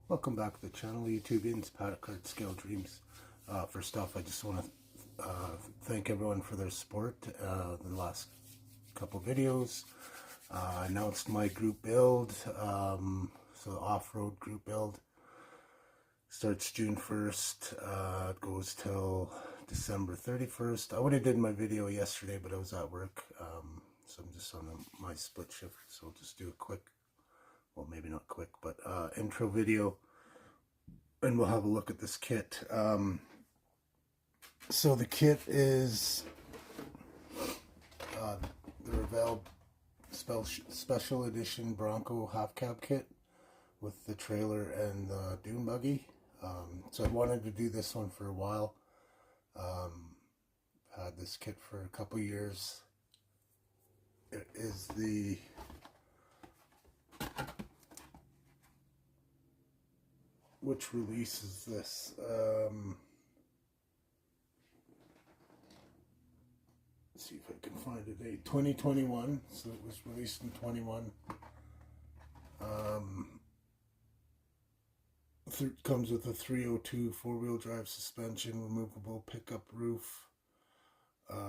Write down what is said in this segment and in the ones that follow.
Welcome back to the channel, YouTubians, Paddock Card Scale Dreams. First off, I just want to thank everyone for their support in the last couple videos. I announced my group build, so the off-road group build starts June 1st, it goes till December 31st. I would have did my video yesterday, but I was at work, so I'm just on my split shift, so I'll just do a quick, well, maybe not quick, but intro video, and we'll have a look at this kit. So the kit is the Revell Special Edition Bronco half cab kit with the trailer and the Dune buggy. So I wanted to do this one for a while. Had this kit for a couple years. It is the which release is this? Let's see if I can find a date. 2021, so it was released in 21. Comes with a 302 four-wheel drive suspension, removable pickup roof,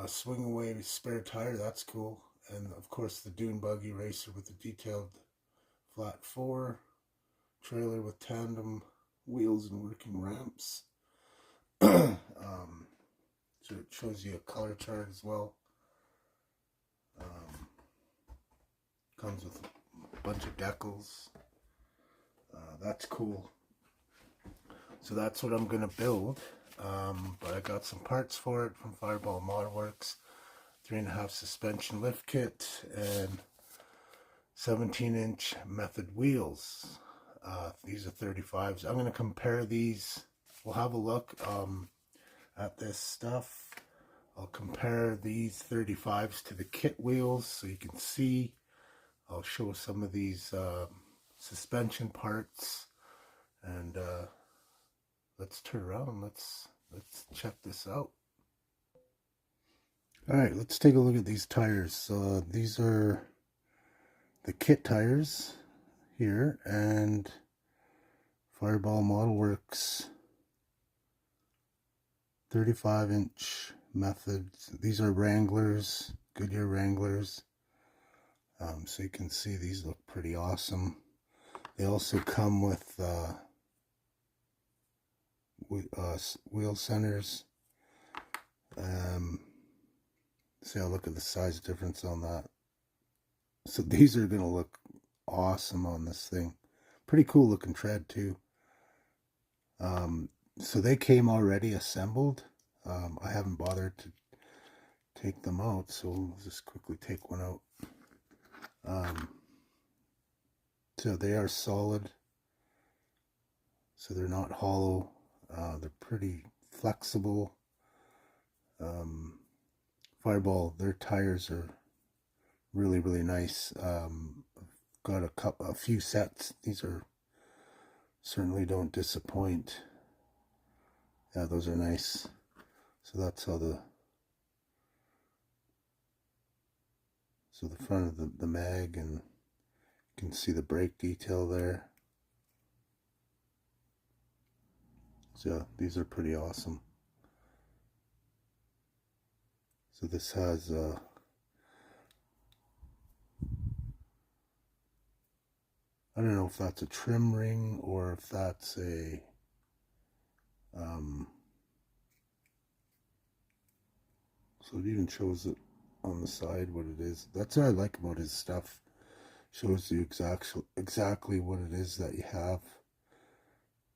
swing away spare tire, that's cool, and of course the Dune buggy racer with the detailed flat 4, trailer with tandem wheels and working ramps. So it shows you a color chart as well. Comes with a bunch of decals. That's cool. So that's what I'm gonna build. But I got some parts for it from Fireball Model Works. 3.5 suspension lift kit and 17-inch method wheels. These are 35s. I'm going to compare these. We'll have a look at this stuff. I'll compare these 35s to the kit wheels so you can see. I'll show some of these suspension parts, and let's turn around. Let's check this out. All right, let's take a look at these tires. These are the kit tires here, and Fireball Model Works 35-inch methods. These are Wranglers, Goodyear Wranglers. So you can see these look pretty awesome. They also come with wheel centers. See, I'll look at the size difference on that. So these are going to look awesome on this thing. Pretty cool looking tread too. So they came already assembled. I haven't bothered to take them out, so we'll just quickly take one out. So they are solid, so they're not hollow. They're pretty flexible. Fireball, their tires are really, really nice. Got a few sets. These are certainly don't disappoint. Yeah, those are nice. So that's how the front of the mag, and you can see the brake detail there. So these are pretty awesome. So this has I don't know if that's a trim ring or if that's a so it even shows it on the side what it is. That's what I like about his stuff. Shows you exactly what it is that you have.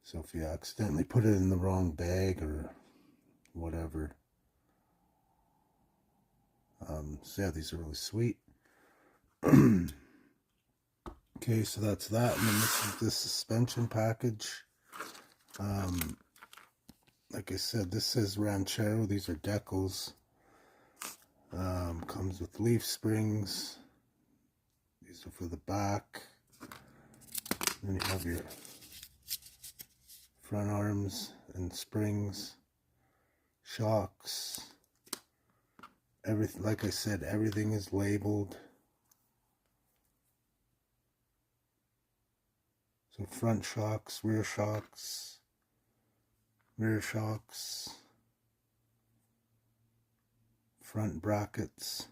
So if you accidentally put it in the wrong bag or whatever. So yeah, these are really sweet. Okay, so that's that, and then this is the suspension package. Like I said, this says Ranchero. These are Decals. Comes with leaf springs. These are for the back. Then you have your front arms and springs, shocks. Everything, like I said, everything is labeled. So front shocks, rear shocks, front brackets.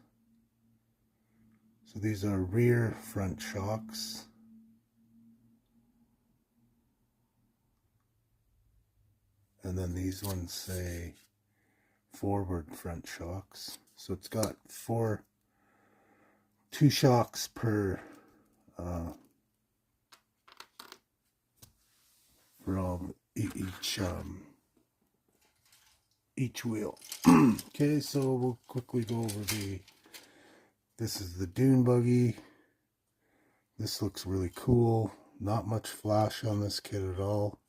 So these are rear front shocks. And then these ones say forward front shocks. So it's got two shocks per for all each wheel. Okay, so we'll quickly go over this is the Dune buggy. This looks really cool. Not much flash on this kit at all.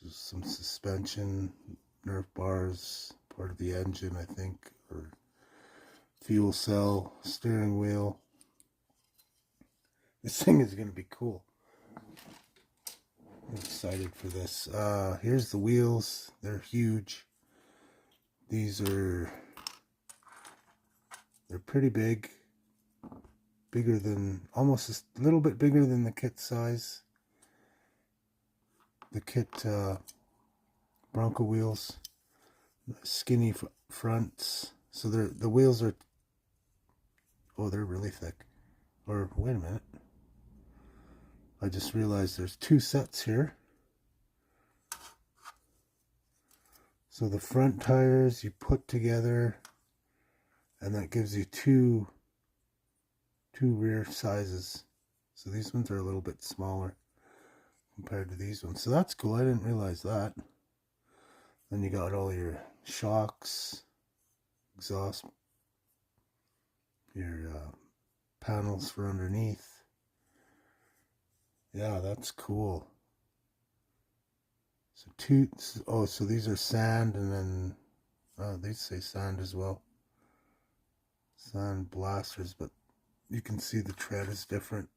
Just some suspension, Nerf bars, part of the engine, I think, or fuel cell, steering wheel. This thing is going to be cool. I'm excited for this. Here's the wheels. They're huge. They're pretty big. Bigger than, almost a little bit bigger than the kit size. The kit Bronco wheels. Skinny fronts. So the wheels are, oh, they're really thick. Or, wait a minute. I just realized there's two sets here. So the front tires you put together, and that gives you two rear sizes. So these ones are a little bit smaller compared to these ones. So that's cool. I didn't realize that. Then you got all your shocks, exhaust, your panels for underneath. Yeah, that's cool. So so these are sand, and then these say sand as well. Sand blasters, but you can see the tread is different.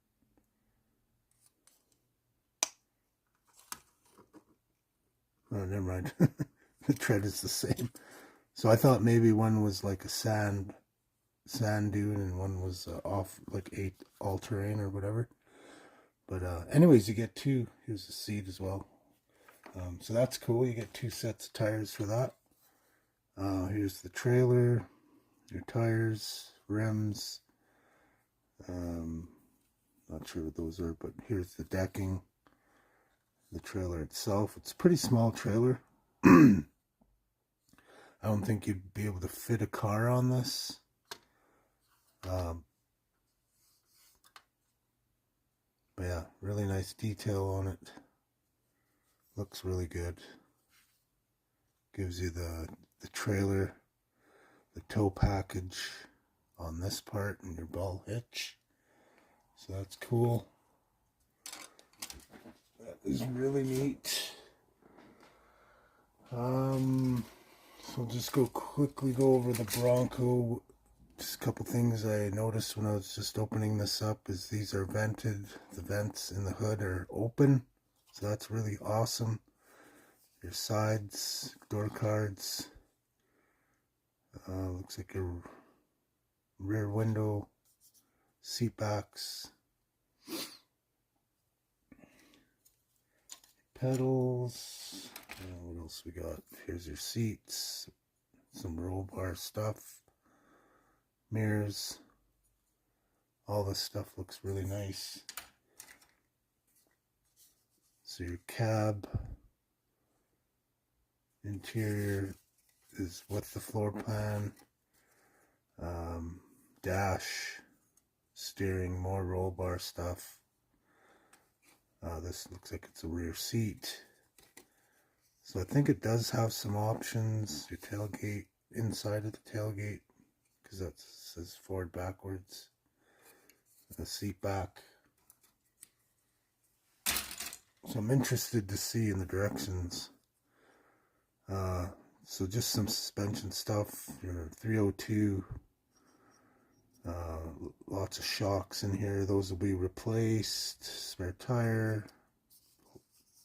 Oh, never mind. The tread is the same. So I thought maybe one was like a sand dune, and one was off, like all-terrain or whatever. But anyways, you get two. Here's the seat as well. So that's cool. You get two sets of tires for that. Here's the trailer, your tires, rims. Not sure what those are, but here's the decking. The trailer itself. It's a pretty small trailer. I don't think you'd be able to fit a car on this. But yeah, really nice detail on it. Looks really good. Gives you the trailer, the tow package on this part, and your ball hitch. So that's cool. That is really neat. So just quickly go over the Bronco. Just a couple things I noticed when I was just opening this up is these are vented. The vents in the hood are open. So that's really awesome. Your sides, door cards. Looks like a rear window, seat backs. Pedals. What else we got? Here's your seats. Some roll bar stuff. Mirrors. All this stuff looks really nice. So your cab interior is with the floor plan. Dash, steering, more roll bar stuff. This looks like it's a rear seat. So I think it does have some options. Your tailgate, inside of the tailgate, because that says forward backwards. The seat back. So I'm interested to see in the directions. So just some suspension stuff, your 302, lots of shocks in here. Those will be replaced. Spare tire,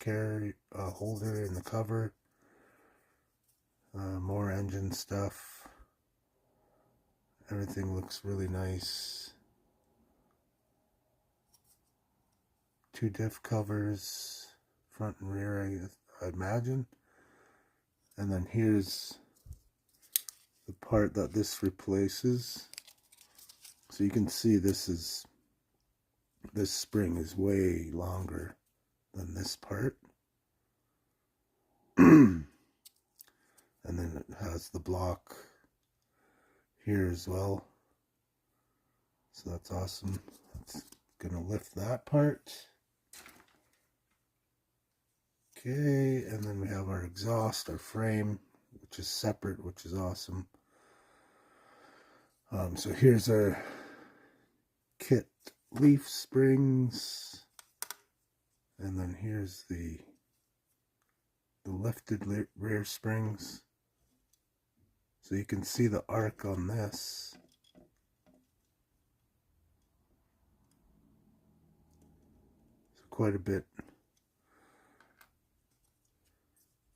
carry holder in the cover. More engine stuff. Everything looks really nice. 2 diff covers, front and rear, I imagine. And then here's the part that this replaces. So you can see this spring is way longer than this part. And then it has the block here as well. So that's awesome. It's gonna lift that part. Okay, and then we have our exhaust, our frame, which is separate, which is awesome. So here's our kit leaf springs, and then here's the lifted rear springs. So you can see the arc on this. So quite a bit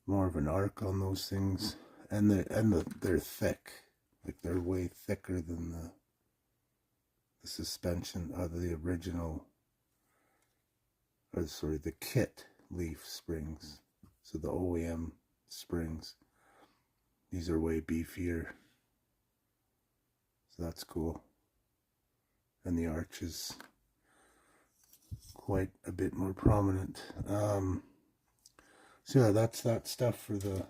more of an arc on those things, and they're thick, like they're way thicker than the suspension of the original, or sorry, the kit leaf springs. So the OEM springs, these are way beefier, so that's cool. And the arch is quite a bit more prominent. So yeah, that's that stuff for the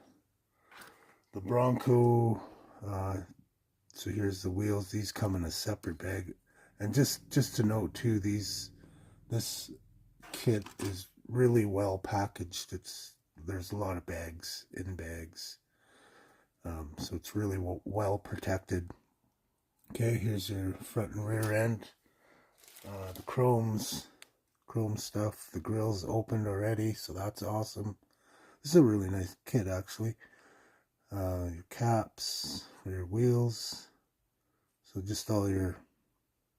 Bronco. So here's the wheels. These come in a separate bag. And just to note too, this kit is really well packaged. There's a lot of bags in bags. So it's really well protected. Okay, here's your front and rear end. The chrome stuff. The grill's opened already, so that's awesome. This is a really nice kit, actually. Your caps for your wheels. So just all your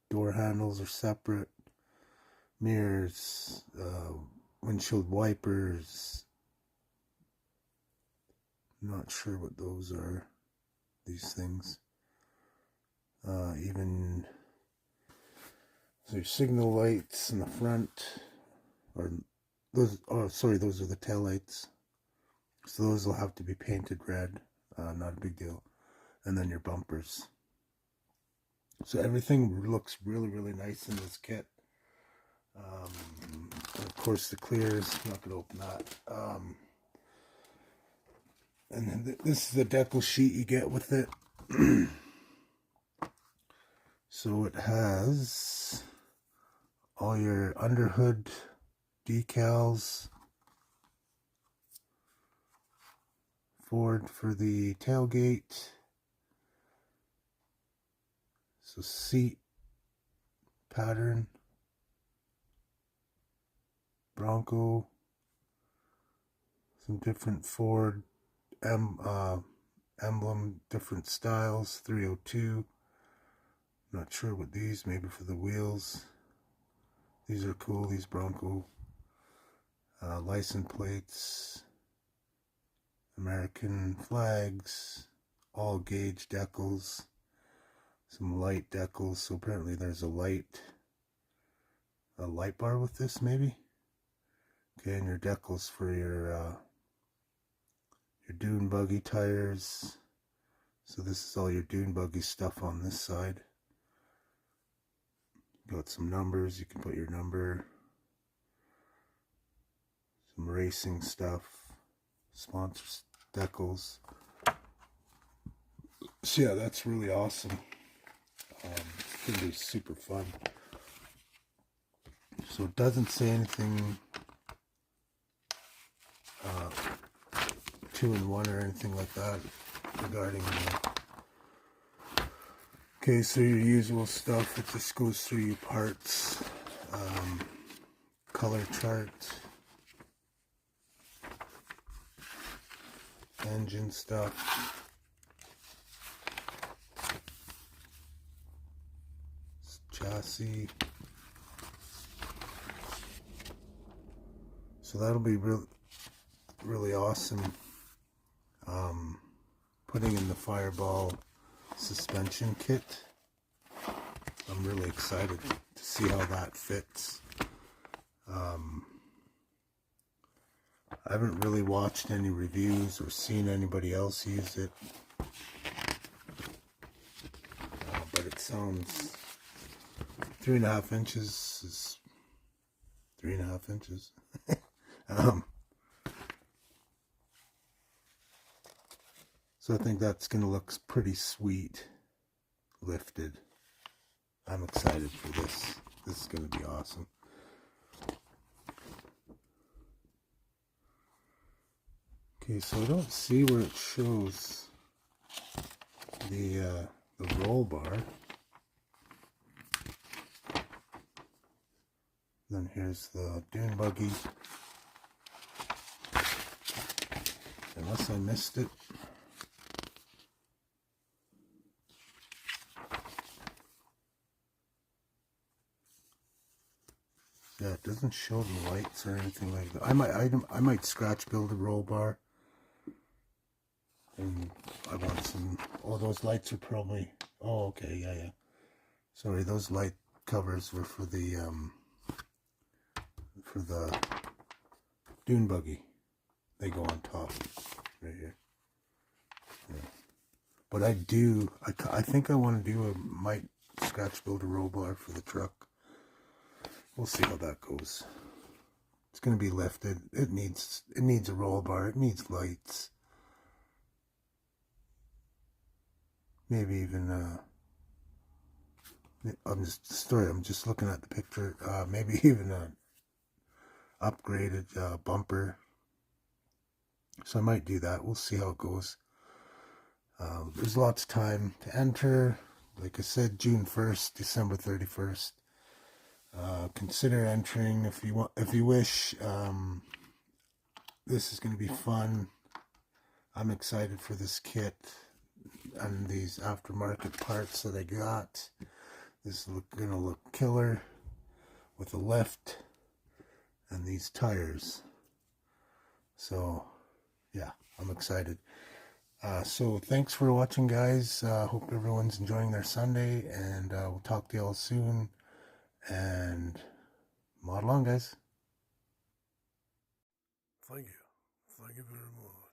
door handles are separate. Mirrors, windshield wipers. I'm not sure what those are, these things. Even so your signal lights in the front, or those, oh sorry, those are the tail lights. So those will have to be painted red, not a big deal. And then your bumpers. So everything looks really, really nice in this kit. And of course the clears, I'm not going to open that. And then this is the decal sheet you get with it. So it has all your underhood decals. Ford for the tailgate. So seat pattern. Bronco. Some different Ford emblem, different styles. 302. Not sure what these, maybe for the wheels. These are cool, these Bronco. License plates. American flags. All gauge decals. Some light decals. So apparently there's a light bar with this, maybe. Okay, and your decals for your Dune buggy tires. So this is all your Dune buggy stuff on this side. Got some numbers, you can put your number. Some racing stuff. Sponsors, decals. So yeah, that's really awesome. It's going to be super fun. So it doesn't say anything 2-in-1 or anything like that regarding okay, so your usual stuff, it just goes through your parts, color chart, engine stuff. Chassis. So that'll be really awesome. Putting in the Fireball suspension kit. I'm really excited to see how that fits. I haven't really watched any reviews or seen anybody else use it, but it sounds 3.5 inches is 3.5 inches. So I think that's going to look pretty sweet, lifted. I'm excited for this. This is going to be awesome. Okay, so I don't see where it shows the roll bar. Then here's the Dune buggy. Unless I missed it. Yeah, it doesn't show the lights or anything like that. I might scratch build a roll bar. And I want some. Oh, those lights are probably. Oh, okay, yeah. Sorry, those light covers were for the Dune buggy. They go on top, right here. Yeah. But I think I want to do might scratch build a roll bar for the truck. We'll see how that goes. It's going to be lifted. It needs a roll bar. It needs lights. Maybe even I'm just looking at the picture. Maybe even a upgraded bumper. So I might do that. We'll see how it goes. There's lots of time to enter. Like I said, June 1st, December 31st. Consider entering if you wish. This is going to be fun. I'm excited for this kit and these aftermarket parts that I got. This is going to look killer with a lift and these tires. So yeah, I'm excited. So thanks for watching, guys. Hope everyone's enjoying their Sunday, and we'll talk to y'all soon. And model on, guys. Thank you very much.